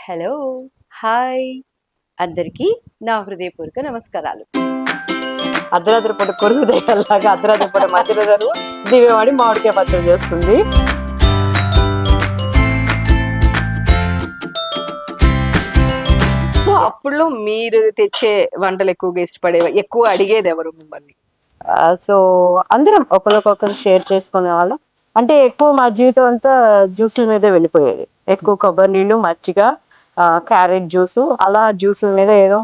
Hello, hi అందరికీ నా హృదయపూర్వక నమస్కారాలు. అర్ధరాత్రి పూట కొరుగు దయ్యాల్లాగా అర్ధరాత్రి పూట మధ్యలో దివ్యవాడి మామిడికాయ పచ్చడి చేస్తుంది. సో అప్పుడులో మీరు తెచ్చే వంటలు ఎక్కువగా ఎక్కువ అడిగేది ఎవరు మిమ్మల్ని? సో అందరం ఒకరికొకరు షేర్ చేసుకునే వాళ్ళం. అంటే ఎక్కువ మా జీవితం అంతా జ్యూసుల మీదే వెళ్ళిపోయేది. ఎక్కువ కొబ్బరి నీళ్ళు, మజ్జిగ, క్యారెట్ జ్యూసు, అలా జ్యూసుల మీద ఏదో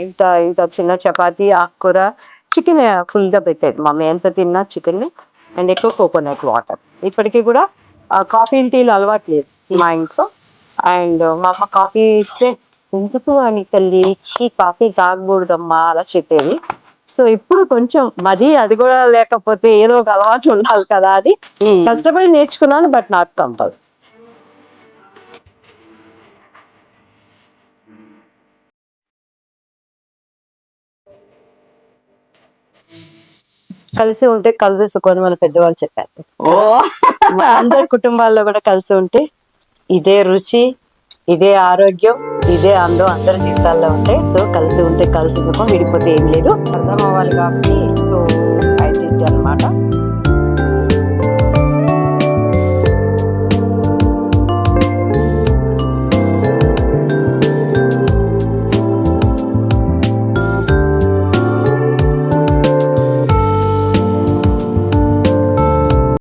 ఇంత ఇంత చిన్న చపాతి, ఆకుకూర, చికెన్ ఫుల్గా పెట్టేది మమ్మీ. ఎంత తిన్నా చికెన్ అండ్ ఎక్కువ కోకోనట్ వాటర్. ఇప్పటికీ కూడా కాఫీ టీలు అలవాటు లేదు మా ఇంట్లో. అండ్ మా అమ్మ కాఫీ ఇస్తే ఎందుకు అని తల్లి ఇచ్చి కాఫీ తాగకూడదమ్మా అలా చెప్పేది. సో ఇప్పుడు కొంచెం మరీ అది కూడా లేకపోతే ఏదో ఒక అలవాటు ఉండాలి కదా అని కష్టపడి నేర్చుకున్నాను. But not compel. కలిసి ఉంటే కలిసి సుఖం మన పెద్దవాళ్ళు చెప్పారు. అందరి కుటుంబాల్లో కూడా కలిసి ఉంటే ఇదే రుచి, ఇదే ఆరోగ్యం, ఇదే అందం అందరి జీవితాల్లో ఉంటాయి. సో కలిసి ఉంటే కలిసి సుఖం, విడిపోతే ఏం లేదు. అర్థం అవ్వాలి కాబట్టి సో ఐ డిడ్ అనమాట.